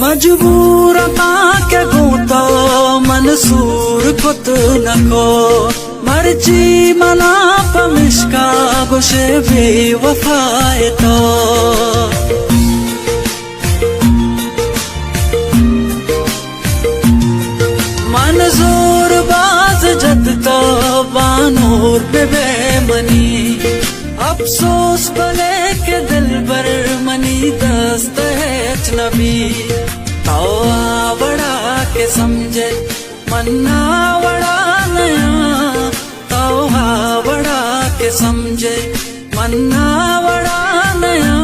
मजबूर के गूंतो मंसूर खुद नको मर्जी मना पमिश्का गुशे बेवफाए तो मंजूर बाज जद तो बानूर बेबे मनी अफसोस भले के दिल पर मनी दस्त है अजनबी तो आवड़ा के समझे मन्ना वड़ा नया तो आवड़ा के समझे मन्ना वड़ा नया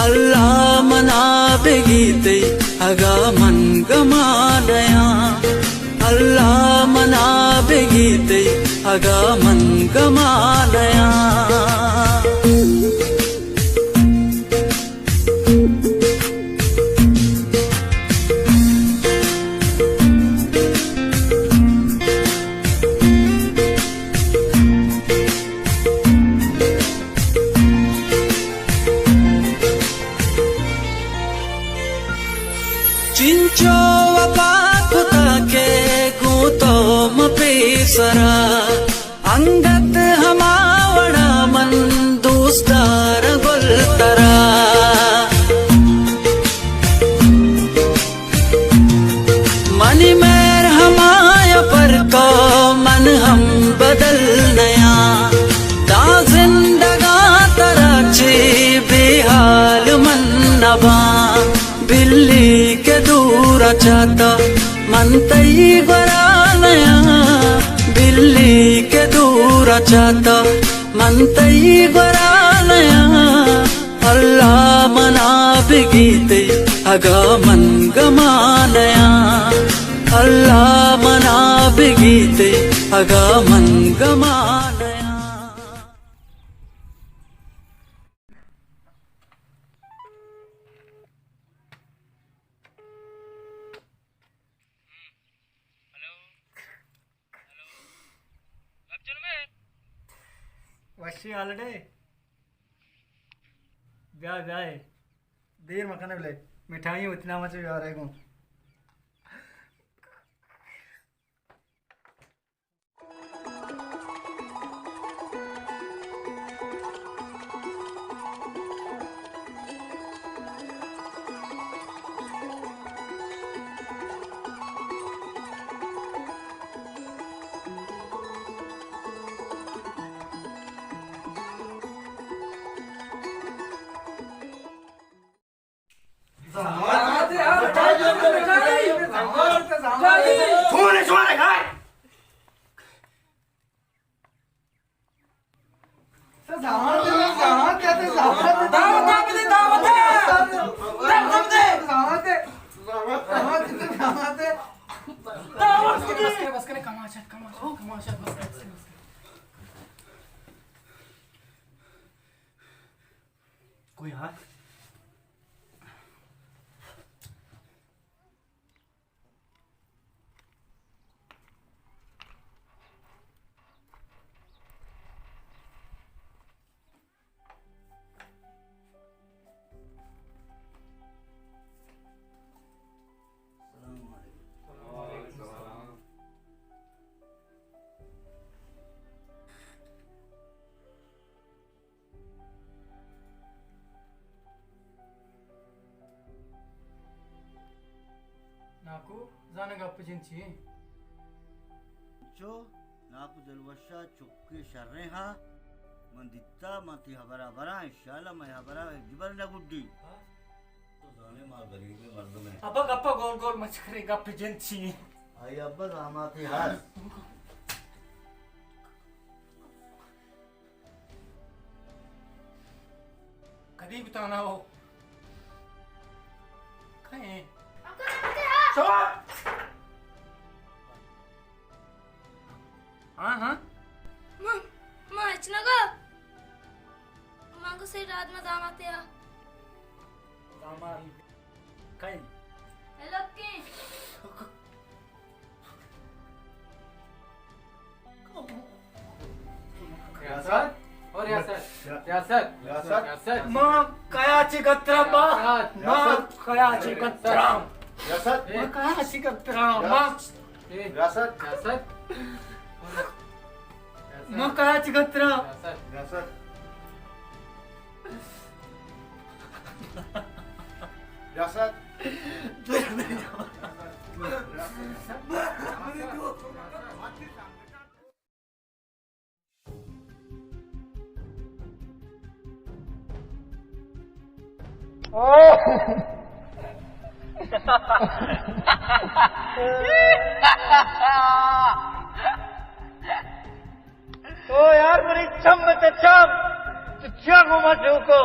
अल्लाह मना बेगीते अगा मन गमा नया अल्लाह मना बेगीते अगा मन गमा नया चिंचो वपा खुदा के गूतो मपेसरा अंगत हमावड़ा मन दोस्तार गुलतरा मनी मेर हमाया पर को मन हम बदल नया दा जिंदगा तराची बेहाल मन नबा बिल्ली के दूर चाहता मन तई बरा नया बिल्ली के दूर चाहता मन तई बरा नया अल्लाह मना बिगीते अगा मन गमा नया अल्लाह मना बिगीते अगा मन गमा नया वशी आलडे ब्याह ब्याह देर मकान बोले मिठाई उतना मच आ रहे हूँ कोई हाथ నాకు జానగా అప్పజించి చో నాకు జల్వషా చుక్కి షర్రేహా మందిత్తా మతి హబరా బరా ఇన్షాల్లా మ హబరా జిబర్ నా గుడ్డి तो जाने मार गरीब में मर्द में अब्बा गप्पा गोल गोल मच करेगा अప్పజించి आई अब्बा रामाती हार कभी बताना हो कहीं हाँ हाँ माचना का तो सही रात में दामाद या दामाद कहीं हेलो के रियासत और रियासत मां कयाची कतरा मां कयाची कतरा रियासत मां कयाची कतरा मां रियासत मां कयाची कतरा रियासत रियासत ओ यार मेरी चम तो चम तू क्या घुमा को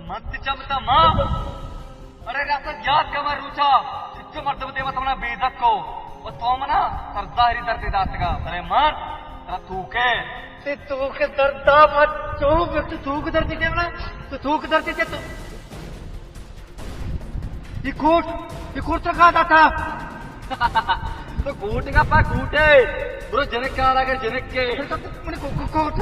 मत चमता माँ अरे रास्ता याद का मैं रूचा इतने मर्तबे देवा तुमने बेइज्जत को और तो मना सरदारी दर्द दात का अरे मत तेरा थूके ते तू के दर्दा मत तू थूक दर्दी दे ना तू थूक दर्दी दे तू ये कोट तो कहा था तो घूट का पा घूटे ब्रो जनक का लगा जनक के मैंने coat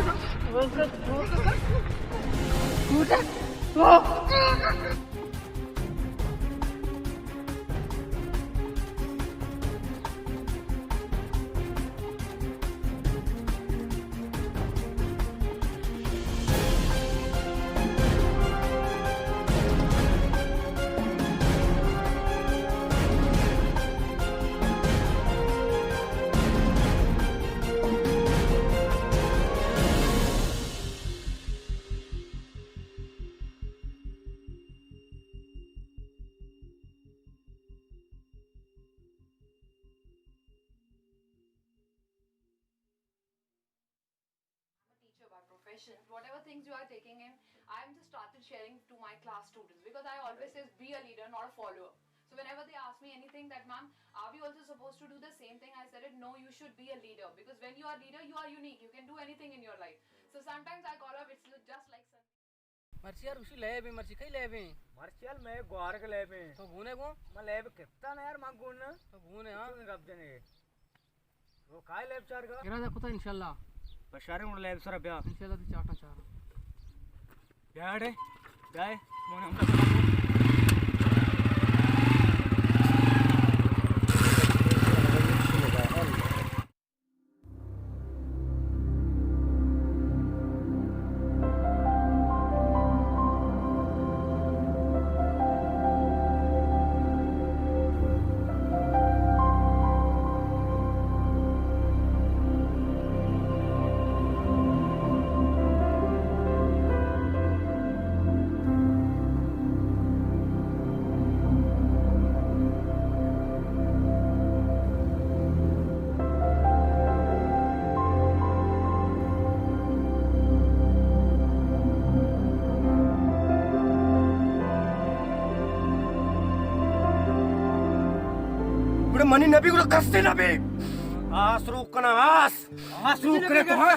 teacher by profession. Whatever things you are taking in, I am just started sharing to my class students because I always say be a leader, not a follower. So whenever they ask me anything that ma'am, are we also supposed to do the same thing? I said it, no, you should be a leader because when you are a leader, you are unique. You can do anything in your life. So sometimes I call up, it's just like मर्ची यार उसी ले भी मर्ची कहीं ले भी martial मैं ग्वार के ले में तो घूने को मैं लेब कितना ना यार मां गुण तो घूने हाँ कब देने वो काय लेब चार का गिरा देखो तो इंशाल्लाह बशारे उन लेब सर ब्या इंशाल्लाह तो चाटा चार ब्याडे जाए मोने हम मनी नबी को कस्ते नबी आस रुक ना आस रुक रे तो हाँ